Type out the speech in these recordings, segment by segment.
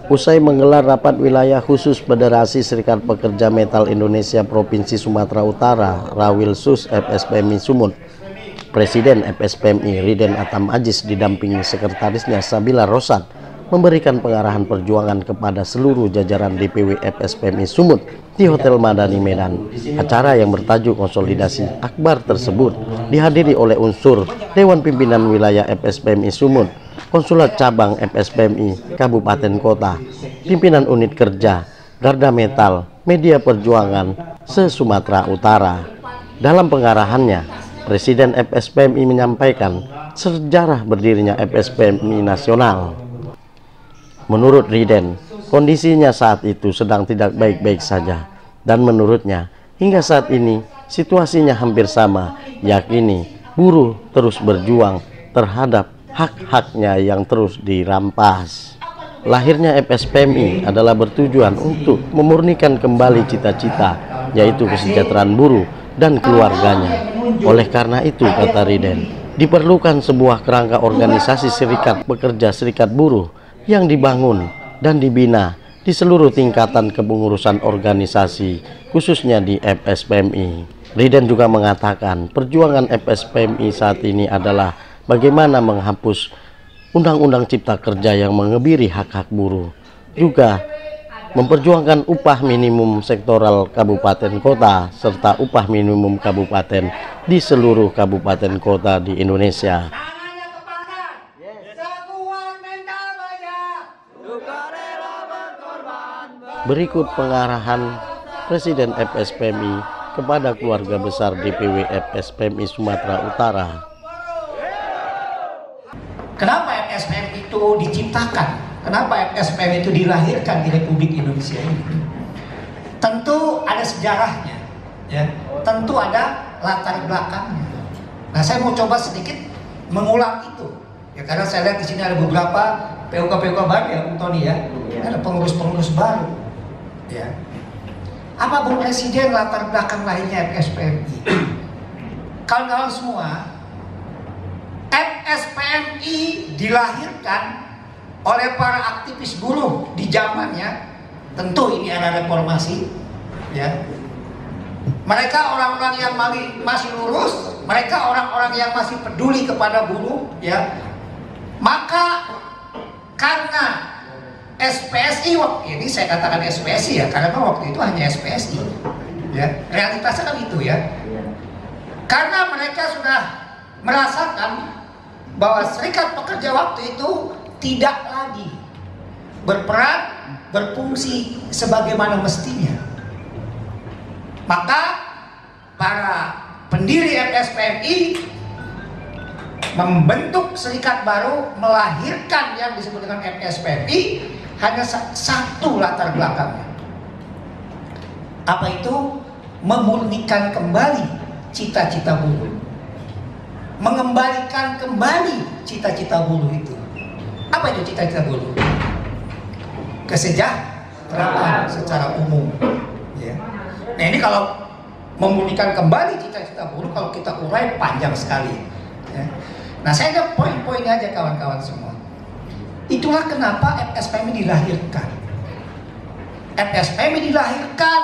Usai menggelar rapat wilayah khusus Federasi Serikat Pekerja Metal Indonesia Provinsi Sumatera Utara Rawilsus FSPMI Sumut, Presiden FSPMI Riden Atam Ajis didampingi sekretarisnya Sabila Rosad memberikan pengarahan perjuangan kepada seluruh jajaran DPW FSPMI Sumut di Hotel Madani Medan. Acara yang bertajuk konsolidasi akbar tersebut dihadiri oleh unsur Dewan Pimpinan Wilayah FSPMI Sumut, Konsulat Cabang FSPMI Kabupaten Kota, pimpinan unit kerja, Garda Metal, Media Perjuangan se-Sumatera Utara. Dalam pengarahannya, Presiden FSPMI menyampaikan sejarah berdirinya FSPMI nasional. Menurut Riden, kondisinya saat itu sedang tidak baik-baik saja, dan menurutnya hingga saat ini situasinya hampir sama, yakni buruh terus berjuang terhadap hak-haknya yang terus dirampas. Lahirnya FSPMI adalah bertujuan untuk memurnikan kembali cita-cita, yaitu kesejahteraan buruh dan keluarganya. Oleh karena itu, kata Riden, diperlukan sebuah kerangka organisasi serikat pekerja serikat buruh yang dibangun dan dibina di seluruh tingkatan kepengurusan organisasi, khususnya di FSPMI. Riden juga mengatakan perjuangan FSPMI saat ini adalah bagaimana menghapus Undang-Undang Cipta Kerja yang mengebiri hak-hak buruh, juga memperjuangkan upah minimum sektoral kabupaten kota serta upah minimum kabupaten di seluruh kabupaten kota di Indonesia. Berikut pengarahan Presiden FSPMI kepada keluarga besar DPW FSPMI Sumatera Utara. Kenapa FSPMI itu diciptakan? Kenapa FSPMI itu dilahirkan di Republik Indonesia ini? Tentu ada sejarahnya, ya. Tentu ada latar belakangnya. Nah, saya mau coba sedikit mengulang itu, ya, karena saya lihat di sini ada beberapa PUK baru ya, Bung Tony ya. Ada pengurus-pengurus baru. Ya. Apa Bung Presiden latar belakang lahirnya FSPMI? Kawan-kawan semua, FSPMI dilahirkan oleh para aktivis buruh di zamannya. Tentu ini era reformasi, ya. Mereka orang-orang yang masih lurus, mereka orang-orang yang masih peduli kepada buruh, ya. Maka karena SPSI waktu ini, saya katakan SPSI ya, karena waktu itu hanya SPSI, ya, realitasnya kan itu ya. Karena mereka sudah merasakan bahwa serikat pekerja waktu itu tidak lagi berperan, berfungsi sebagaimana mestinya. Maka para pendiri FSPMI membentuk serikat baru, melahirkan yang disebut dengan FSPMI. Hanya satu latar belakangnya. Apa itu? Memurnikan kembali cita-cita buruh, mengembalikan kembali cita-cita buruh itu. Apa itu cita-cita buruh? Kesejahteraan secara umum, ya. Nah, ini kalau memurnikan kembali cita-cita buruh, kalau kita urai panjang sekali, ya. Nah, saya ada poin-poinnya aja kawan-kawan semua. Itulah kenapa FSPMI dilahirkan. FSPMI dilahirkan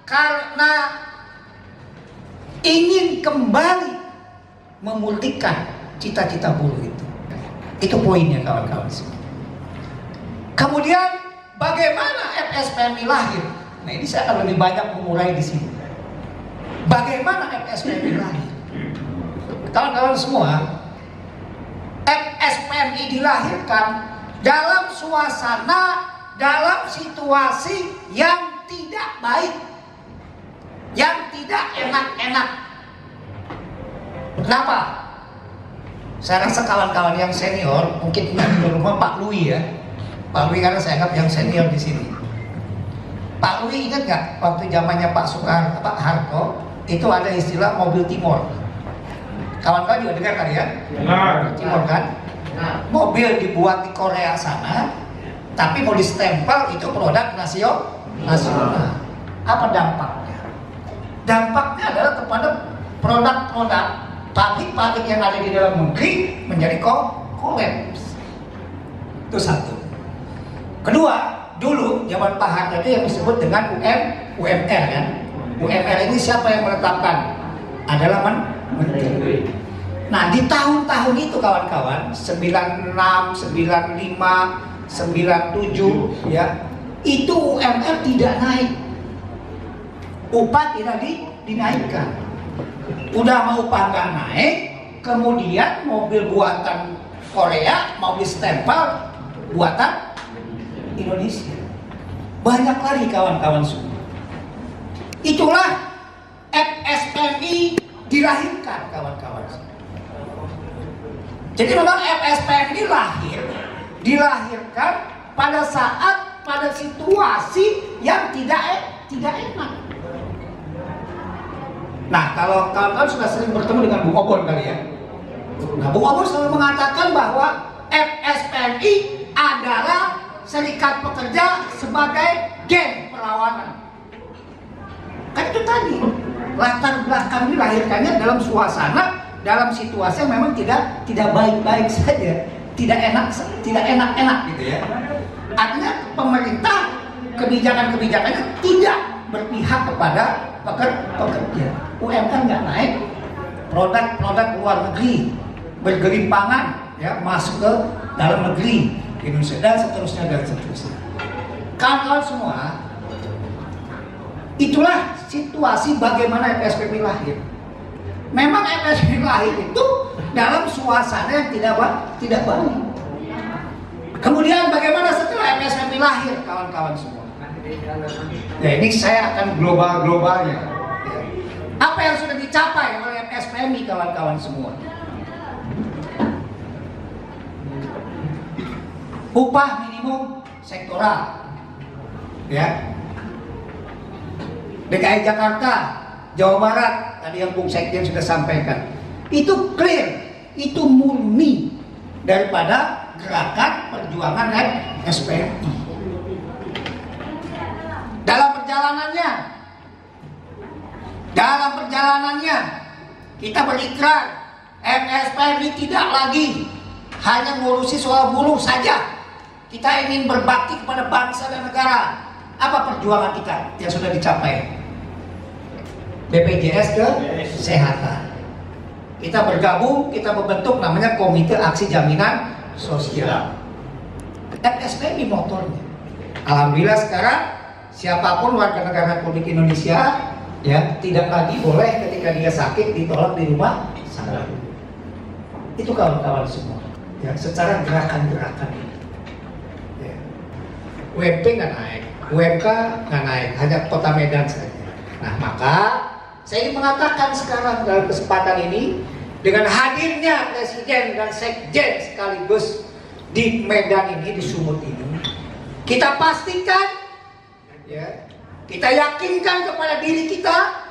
karena ingin kembali memulihkan cita-cita buruh itu. Itu poinnya kawan-kawan semua. Kemudian bagaimana FSPMI lahir? Nah, ini saya akan lebih banyak mengurai di sini. Bagaimana FSPMI lahir? Kawan-kawan semua, FSPMI dilahirkan dalam suasana, dalam situasi yang tidak baik, yang tidak enak-enak. Kenapa? Saya rasa kawan-kawan yang senior mungkin ingat di rumah Pak Lui ya. Pak Lui, karena saya anggap yang senior di sini. Pak Lui ingat nggak waktu zamannya Pak Soekarno, Pak Harto, itu ada istilah mobil Timor. Kawan-kawan juga dengar kali ya? Timor kan? Mobil dibuat di Korea sana, tapi mau distempel itu produk nasional. Apa dampaknya? Dampaknya adalah kepada produk-produk pabrik-pabrik yang ada di dalam negeri menjadi kolaps. Itu satu. Kedua, dulu zaman Pak Harto itu yang disebut dengan UMR kan. UMR ini siapa yang menetapkan? Adalah menteri. Nah, di tahun-tahun itu kawan-kawan, 96, 95, 97 ya, itu UMR tidak naik. Upah tidak dinaikkan. Udah mau upah nggak naik, kemudian mobil buatan Korea mau distempel buatan Indonesia. Banyak lagi kawan-kawan semua. Itulah FSPMI dilahirkan kawan-kawan. Jadi memang FSPMI dilahirkan pada saat, pada situasi yang tidak enak. Nah, kalau kawan-kawan sudah sering bertemu dengan Bung Obon kali ya. Nah, Bung Obon selalu mengatakan bahwa FSPMI adalah serikat pekerja sebagai geng perlawanan. Kan itu tadi, latar belakang ini lahirkannya dalam suasana, dalam situasi yang memang tidak baik-baik saja, tidak enak-enak gitu ya. Artinya pemerintah kebijakan-kebijakannya tidak berpihak kepada pekerja. UMR nggak naik, produk-produk luar negeri bergelimpangan ya masuk ke dalam negeri Indonesia dan seterusnya. Kawan-kawan semua, itulah situasi bagaimana FSPMI lahir. Memang FSPMI lahir itu dalam suasana yang tidak baik. Kemudian bagaimana setelah FSPMI lahir, kawan-kawan semua? Ya, ini saya akan global-globalnya. Apa yang sudah dicapai oleh FSPMI, kawan-kawan semua? Upah minimum sektoral, ya. DKI Jakarta, Jawa Barat, tadi yang Bung Sekjen sudah sampaikan, itu clear, itu murni daripada gerakan perjuangan FSPMI. Dalam perjalanannya kita berikrar FSPMI tidak lagi hanya ngurusi soal buruh saja. Kita ingin berbakti kepada bangsa dan negara. Apa perjuangan kita yang sudah dicapai? BPJS Kesehatan. Kita bergabung, kita membentuk namanya Komite Aksi Jaminan Sosial. FSPMI motornya. Alhamdulillah sekarang siapapun warga negara Republik Indonesia ya tidak lagi boleh ketika dia sakit ditolak di rumah sakit. Itu kawan-kawan semua. Ya, secara gerakan-gerakan ini. Ya. UMP nggak naik, UMK nggak naik, hanya Kota Medan saja. Nah, maka saya ingin mengatakan sekarang dalam kesempatan ini, dengan hadirnya Presiden dan Sekjen sekaligus di Medan ini, di Sumut ini, kita pastikan, ya, kita yakinkan kepada diri kita.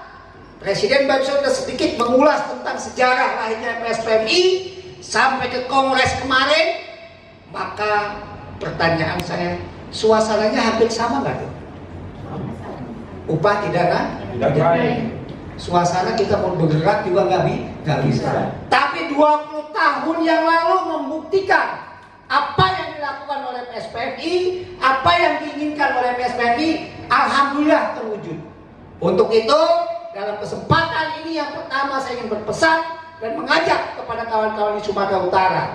Presiden baru sudah sedikit mengulas tentang sejarah lahirnya FSPMI sampai ke Kongres kemarin. Maka pertanyaan saya, suasananya hampir sama nggak tuh? Upah tidak naik. Suasana kita mau bergerak juga nggak bisa. Tapi 20 tahun yang lalu membuktikan apa yang dilakukan oleh FSPMI, apa yang diinginkan oleh FSPMI, alhamdulillah terwujud. Untuk itu, dalam kesempatan ini yang pertama saya ingin berpesan dan mengajak kepada kawan-kawan di Sumatera Utara,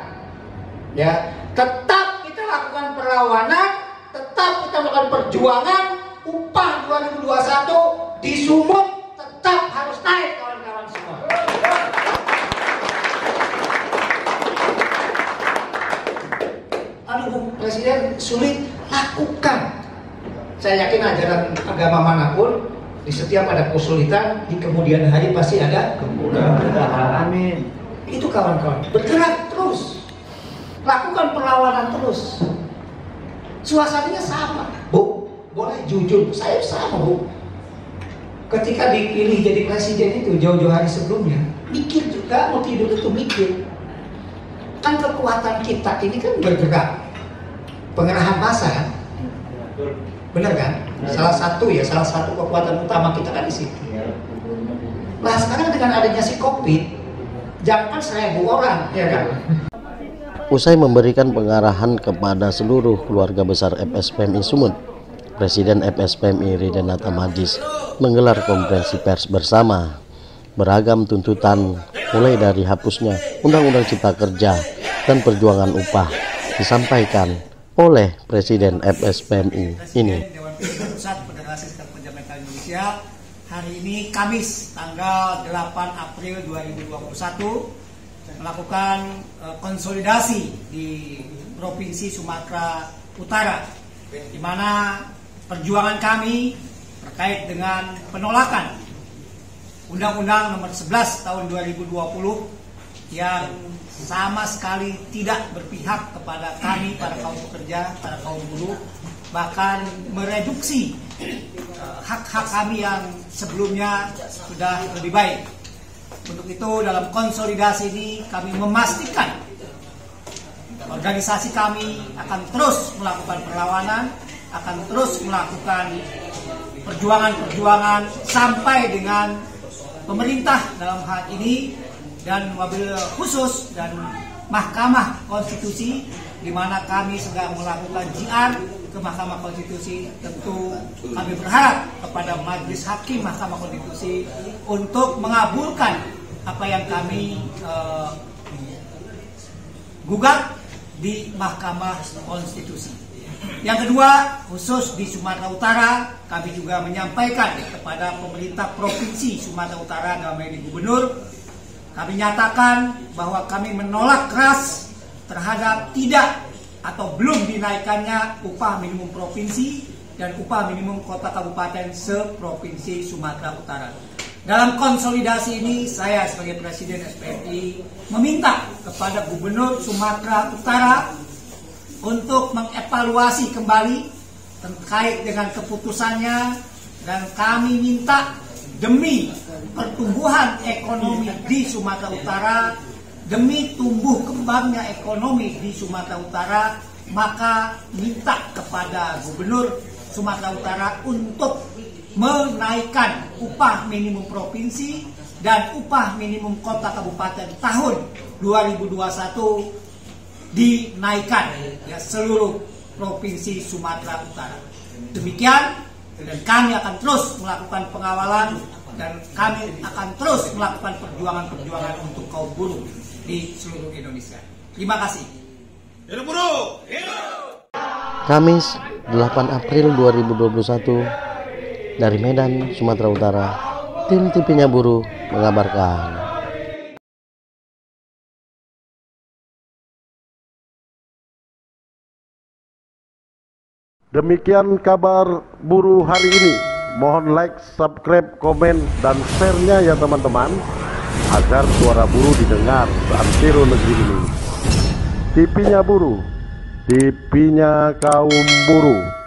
ya, tetap kita lakukan perlawanan, tetap kita melakukan perjuangan. Upah 2021 di Sumut tetap harus naik, kawan-kawan semua. Aduh, Presiden sulit, lakukan. Saya yakin ajaran agama manapun, di setiap ada kesulitan, di kemudian hari pasti ada kemudahan. Amin. Itu kawan-kawan, bergerak terus, lakukan perlawanan terus. Suasananya sama, Bu. Boleh jujur, saya sama, Bu. Ketika dipilih jadi presiden itu jauh-jauh hari sebelumnya, mikir juga, mau tidur itu mikir. Kan kekuatan kita ini kan bergerak, pengerahan massa, benar kan? Salah satu kekuatan utama kita kan di situ. Nah sekarang dengan adanya si COVID, jangan 1.000 orang, ya kan? Usai memberikan pengarahan kepada seluruh keluarga besar FSPMI Sumut, Presiden FSPMI Riden Atam Aziz menggelar konferensi pers bersama. Beragam tuntutan mulai dari hapusnya Undang-Undang Cipta Kerja dan perjuangan upah disampaikan oleh Presiden FSPMI ini. Dewan Pimpinan Pusat Federasi Serikat Pekerja Metal Indonesia hari ini Kamis tanggal 8 April 2021 melakukan konsolidasi di Provinsi Sumatera Utara, di mana perjuangan kami terkait dengan penolakan Undang-Undang Nomor 11 Tahun 2020 yang sama sekali tidak berpihak kepada kami, para kaum pekerja, para kaum buruh, bahkan mereduksi hak-hak kami yang sebelumnya sudah lebih baik. Untuk itu dalam konsolidasi ini kami memastikan organisasi kami akan terus melakukan perlawanan, akan terus melakukan perjuangan-perjuangan sampai dengan pemerintah dalam hal ini dan wabil khusus dan Mahkamah Konstitusi, di mana kami sedang melakukan JR ke Mahkamah Konstitusi. Tentu kami berharap kepada Majelis Hakim Mahkamah Konstitusi untuk mengabulkan apa yang kami gugat di Mahkamah Konstitusi. Yang kedua, khusus di Sumatera Utara, kami juga menyampaikan kepada pemerintah Provinsi Sumatera Utara dalam hal ini Gubernur, kami nyatakan bahwa kami menolak keras terhadap tidak atau belum dinaikannya upah minimum provinsi dan upah minimum kota kabupaten se-Provinsi Sumatera Utara. Dalam konsolidasi ini, saya sebagai Presiden SPMI meminta kepada Gubernur Sumatera Utara untuk mengevaluasi kembali terkait dengan keputusannya, dan kami minta demi pertumbuhan ekonomi di Sumatera Utara, demi tumbuh kembangnya ekonomi di Sumatera Utara, maka minta kepada Gubernur Sumatera Utara untuk menaikkan upah minimum provinsi dan upah minimum kota kabupaten tahun 2021 dinaikkan ya seluruh provinsi Sumatera Utara. Demikian, dan kami akan terus melakukan pengawalan dan kami akan terus melakukan perjuangan-perjuangan untuk kaum buruh di seluruh Indonesia. Terima kasih. Hidup buruh! Hidup! Kamis 8 April 2021 dari Medan, Sumatera Utara, tim TV-nya Buruh mengabarkan. Demikian kabar buruh hari ini. Mohon like, subscribe, komen, dan share-nya ya teman-teman, agar suara buruh didengar seantero negeri ini. TV-nya Buruh, TV-nya kaum buruh.